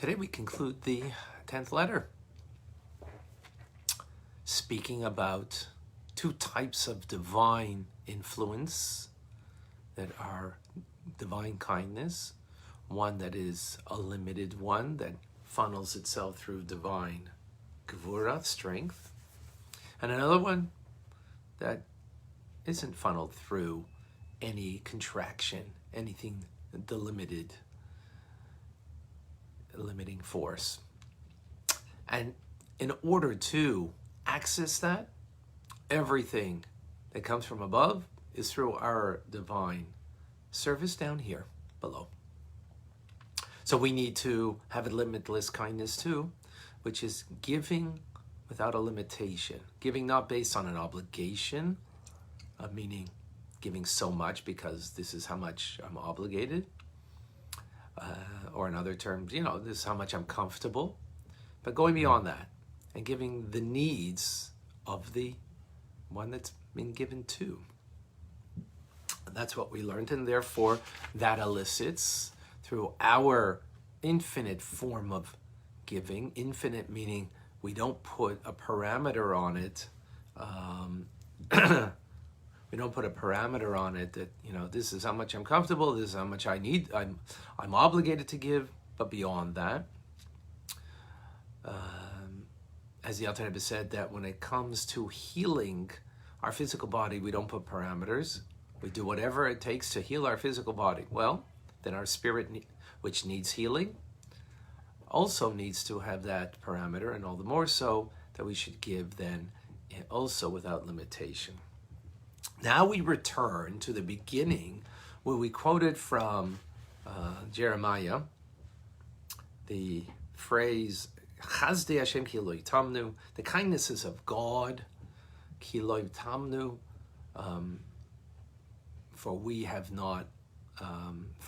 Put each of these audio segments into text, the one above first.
Today we conclude the 10th letter, speaking about two types of divine influence that are divine kindness. One that is a limited one that funnels itself through divine gvura, strength, and another one that isn't funneled through any contraction, anything delimited, limiting force. And in order to access that, everything that comes from above is through our divine service down here below. So we need to have a limitless kindness too, which is giving without a limitation. Giving not based on an obligation, meaning giving so much because this is how much I'm obligated, or in other terms, this is how much I'm comfortable. But going beyond that and giving the needs of the one that's been given to. And that's what we learned, and therefore that elicits through our infinite form of giving, infinite meaning we don't put a parameter on it. We don't put a parameter on it that, this is how much I'm comfortable, this is how much I need, I'm obligated to give, but beyond that. As the Alter Rebbe said, that when it comes to healing our physical body, we don't put parameters. We do whatever it takes to heal our physical body. Well, then our spirit, which needs healing, also needs to have that parameter, and all the more so that we should give then also without limitation. Now we return to the beginning where we quoted from Jeremiah the phrase Chazdei Hashem ki lo yitamnu, the kindnesses of God, ki lo yitamnu, for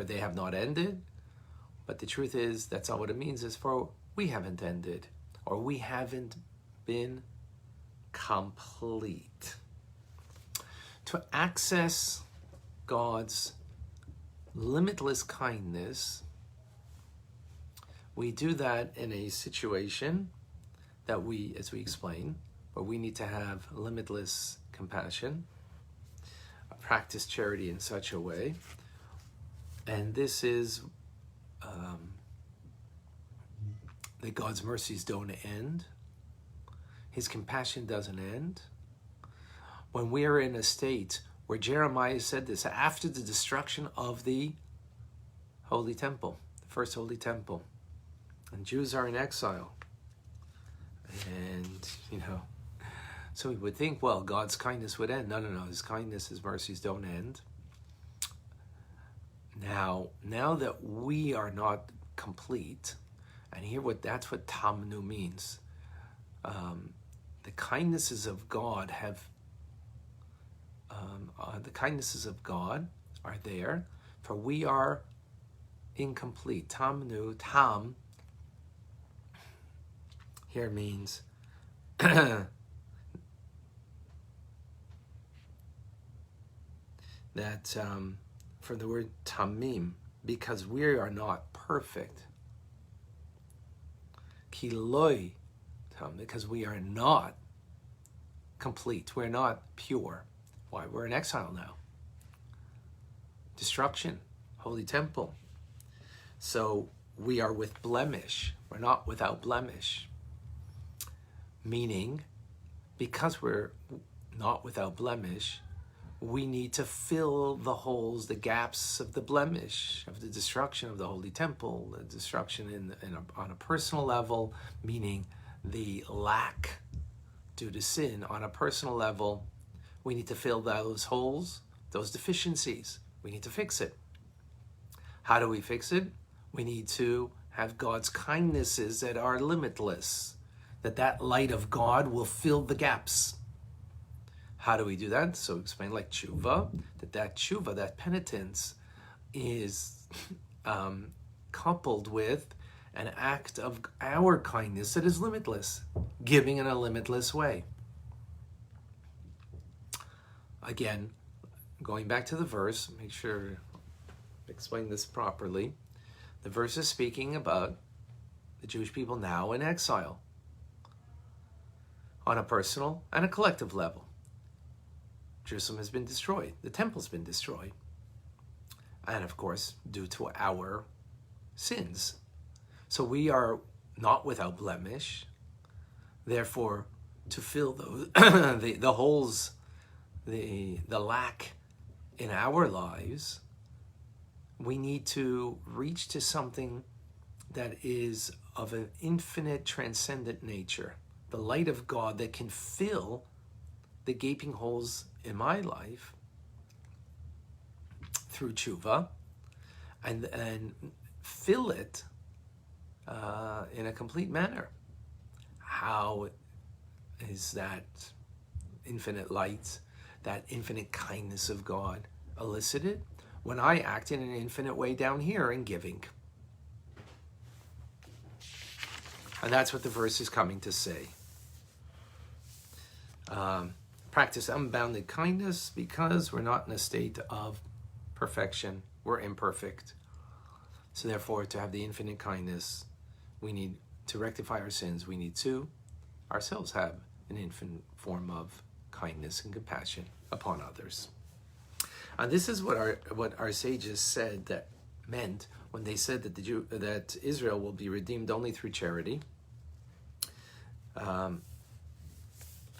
they have not ended. But the truth is, that's not what it means, is for we haven't ended, or we haven't been complete. To access God's limitless kindness, we do that in a situation that we, as we explain, where we need to have limitless compassion, practice charity in such a way. And this is that God's mercies don't end. His compassion doesn't end. When we are in a state where Jeremiah said this, after the destruction of the Holy Temple, the first Holy Temple, and Jews are in exile. And, so we would think, well, God's kindness would end. No, his kindness, his mercies don't end. Now that we are not complete, and that's what tamnu means. The kindnesses of God are there, for we are incomplete. Tamnu, tam, here means that from the word tamim, because we are not perfect. Kiloi, because we are not complete. We're not pure. Why? We're in exile now. Destruction, Holy Temple. So we are with blemish. We're not without blemish. Meaning, because we're not without blemish, we need to fill the holes, the gaps of the blemish, of the destruction of the Holy Temple, the destruction on a personal level, meaning the lack due to sin on a personal level. We need to fill those holes, those deficiencies. We need to fix it. How do we fix it? We need to have God's kindnesses that are limitless, that light of God will fill the gaps. How do we do that? So explain like tshuva, that tshuva, that penitence, is coupled with an act of our kindness that is limitless, giving in a limitless way. Again, going back to the verse, make sure to explain this properly. The verse is speaking about the Jewish people now in exile on a personal and a collective level. Jerusalem has been destroyed. The temple's been destroyed. And of course, due to our sins. So we are not without blemish. Therefore, to fill those the holes, the lack in our lives, we need to reach to something that is of an infinite, transcendent nature. The light of God that can fill the gaping holes in my life through tshuva, and fill it in a complete manner. How is that infinite light, that infinite kindness of God elicited? When I act in an infinite way down here in giving. And that's what the verse is coming to say. Practice unbounded kindness because we're not in a state of perfection. We're imperfect. So therefore, to have the infinite kindness, we need to rectify our sins. We need to ourselves have an infinite form of kindness and compassion upon others. And this is what our sages said that meant when they said that that Israel will be redeemed only through charity.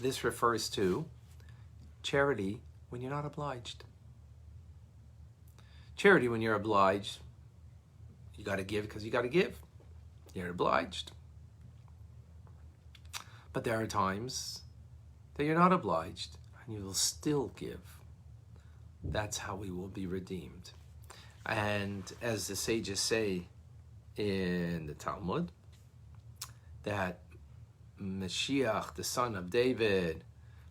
This refers to charity when you're not obliged. Charity when you're obliged, you got to give because you got to give. You're obliged. But there are times that you're not obliged and you will still give. That's how we will be redeemed. And as the sages say in the Talmud, that Mashiach, the son of David,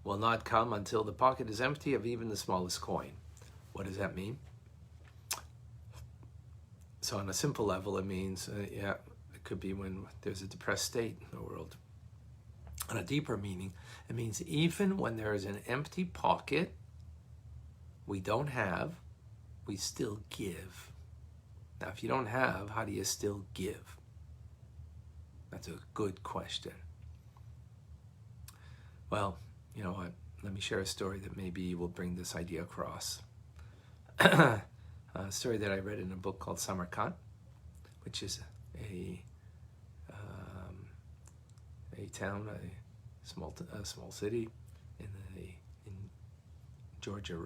will not come until the pocket is empty of even the smallest coin. What does that mean? So on a simple level, it means, it could be when there's a depressed state in the world. On a deeper meaning, it means even when there is an empty pocket, we don't have, we still give. Now, if you don't have, how do you still give? That's a good question. Well, you know what? Let me share a story that maybe will bring this idea across. A story that I read in a book called Samarkand, which is a town, a small city in Georgia,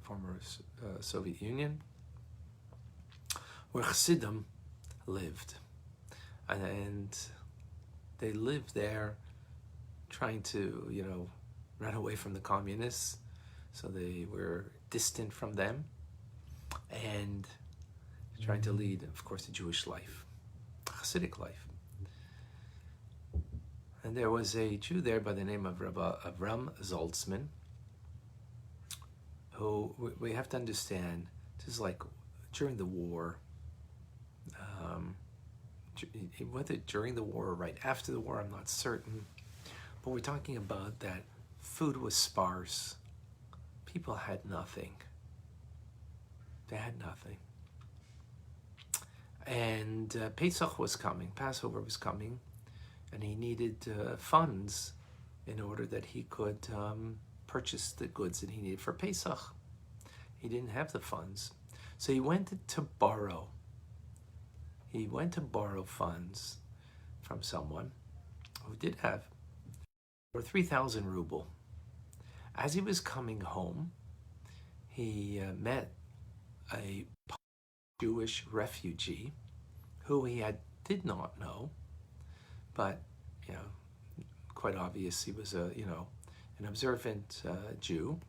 former Soviet Union, where Chassidim lived, and they lived there trying to, run away from the communists, so they were distant from them, and trying to lead, of course, a Jewish life, a Hasidic life. And there was a Jew there by the name of Rabbi Avram Zaltzman, who we have to understand, this is like during the war, whether during the war or right after the war, I'm not certain, but we're talking about that food was sparse. People had nothing. They had nothing. And Pesach was coming, Passover was coming, and he needed funds in order that he could purchase the goods that he needed for Pesach. He didn't have the funds. So he went to borrow. He went to borrow funds from someone who did have for 3,000 ruble. As he was coming home, he met a Jewish refugee who he did not know, but quite obvious he was an observant Jew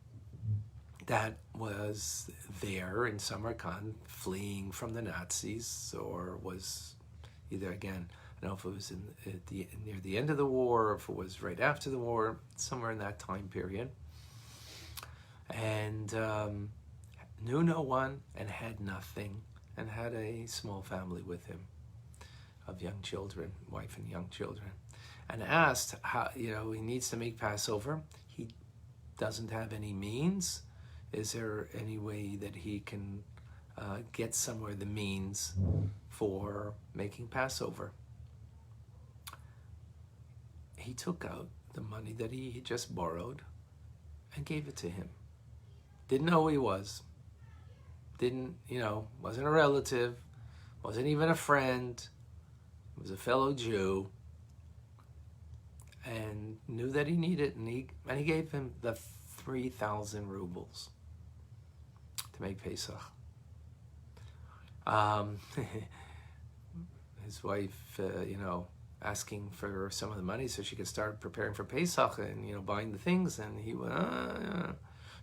that was there in Samarkand fleeing from the Nazis, or was either, again, I don't know if it was near the end of the war or if it was right after the war, somewhere in that time period, and knew no one and had nothing, and had a small family with him of young children, wife and young children, and asked how, he needs to make Passover. He doesn't have any means. Is there any way that he can get somewhere the means for making Passover? he took out the money that he had just borrowed and gave it to him. Didn't know who he was. Didn't, wasn't a relative, wasn't even a friend. Was a fellow Jew, and knew that he needed it, and he gave him the 3,000 rubles to make Pesach. His wife, asking for some of the money so she could start preparing for Pesach and, buying the things. And he went,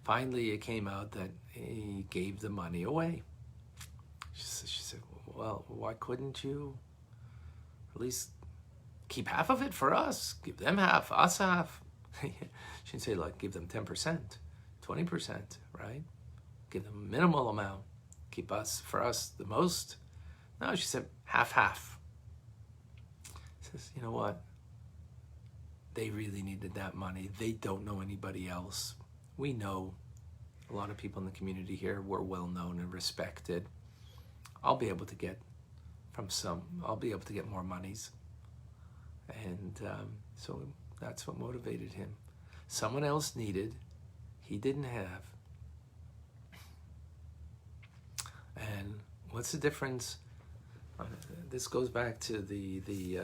Finally, it came out that he gave the money away. She said, well, why couldn't you at least keep half of it for us? Give them half, us half. She didn't say, give them 10%, 20%, right? Give them a minimal amount. Keep for us the most. No, she said, half. Says, you know what? They really needed that money. They don't know anybody else. We know a lot of people in the community here were well known and respected. I'll be able to get more monies. And so that's what motivated him. Someone else needed, he didn't have. And what's the difference? This goes back to the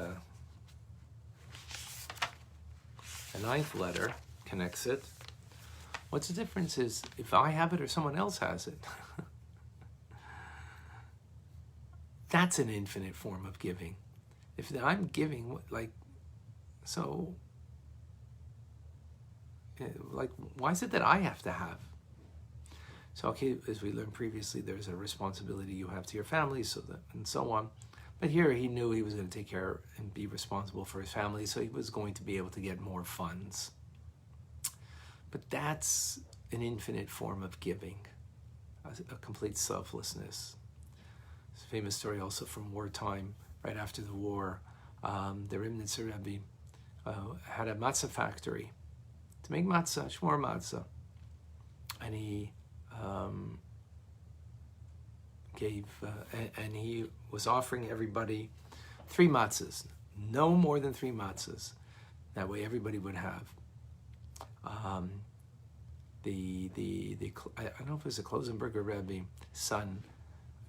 ninth letter, connects it. What's the difference is if I have it or someone else has it. That's an infinite form of giving. If I'm giving, why is it that I have to have? So, okay, as we learned previously, there's a responsibility you have to your family, and so on. But here he knew he was going to take care and be responsible for his family, so he was going to be able to get more funds. But that's an infinite form of giving, a complete selflessness. It's a famous story also from wartime, right after the war. The Rimnitzer Rebbe had a matzah factory to make matzah, shmor matzah. And he he was offering everybody 3 matzahs, no more than 3 matzahs. That way everybody would have. I don't know if it was the Klosenberger Rebbe, son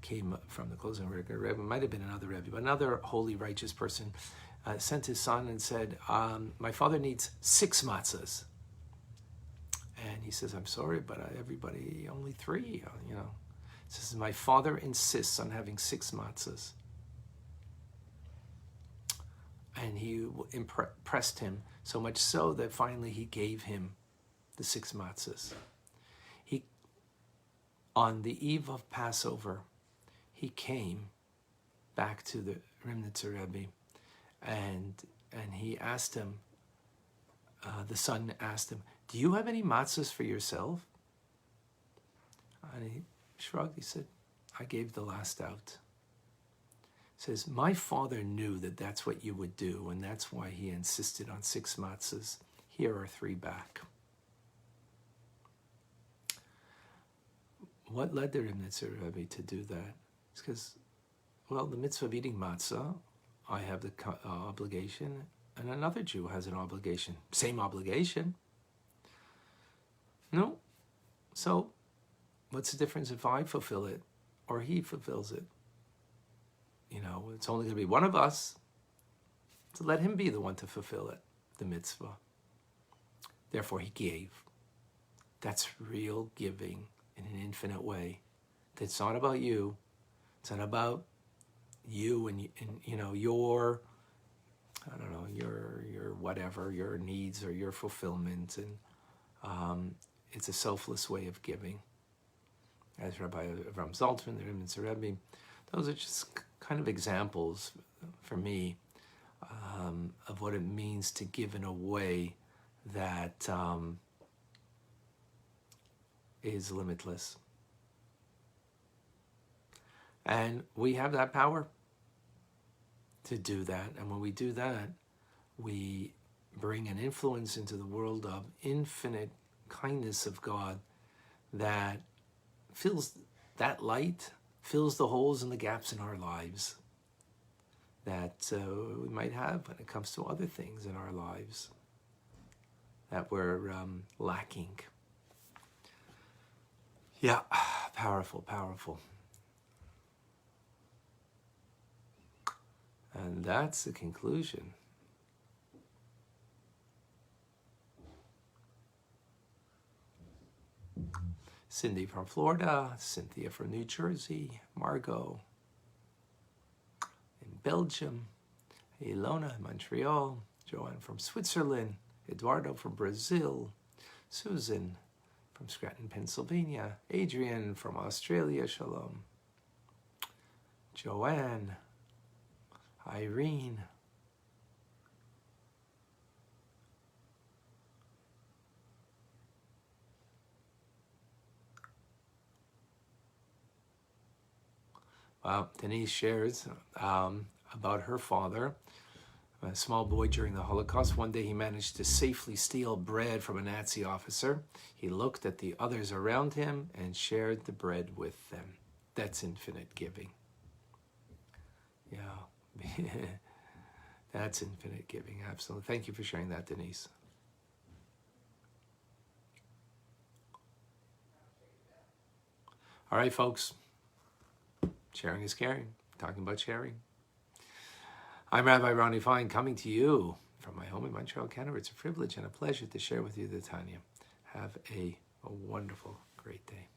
came from the Klosenberger Rebbe, it might have been another Rebbe, but another holy, righteous person sent his son and said, my father needs 6 matzahs. And he says, I'm sorry, but everybody, only 3, He says, my father insists on having 6 matzahs. And he impressed him so much so that finally he gave him the 6 matzahs. On the eve of Passover, he came back to the Rimnitzer Rebbe, and he asked him, the son asked him, do you have any matzahs for yourself? And he shrugged, he said, I gave the last out. He says, my father knew that that's what you would do, and that's why he insisted on 6 matzahs. Here are 3 back. What led the Rimnitzer Rebbe to do that? It's because, the mitzvah of eating matzah, I have the obligation, and another Jew has an obligation. Same obligation. No. So, what's the difference if I fulfill it or he fulfills it? It's only going to be one of us. So let him be the one to fulfill it, the mitzvah. Therefore, he gave. That's real giving in an infinite way. It's not about you. It's not about you and your, your whatever, your needs or your fulfillment. And it's a selfless way of giving. As Rabbi Avram Zaltzman, the Rimnitzer Rebbe, those are just kind of examples for me of what it means to give in a way that is limitless. And we have that power to do that. And when we do that, we bring an influence into the world of infinite kindness of God that fills that light, fills the holes and the gaps in our lives. that we might have when it comes to other things in our lives that we're lacking. Yeah, powerful, powerful. And that's the conclusion. Cindy from Florida, Cynthia from New Jersey, Margot in Belgium, Ilona in Montreal, Joanne from Switzerland, Eduardo from Brazil, Susan from Scranton, Pennsylvania, Adrian from Australia, shalom, Joanne, Irene, Denise shares about her father, a small boy during the Holocaust. One day he managed to safely steal bread from a Nazi officer. He looked at the others around him and shared the bread with them. That's infinite giving. Yeah, that's infinite giving, absolutely. Thank you for sharing that, Denise. All right, folks. Sharing is caring. Talking about sharing. I'm Rabbi Ronnie Fine, coming to you from my home in Montreal, Canada. It's a privilege and a pleasure to share with you the Tanya. Have a wonderful, great day.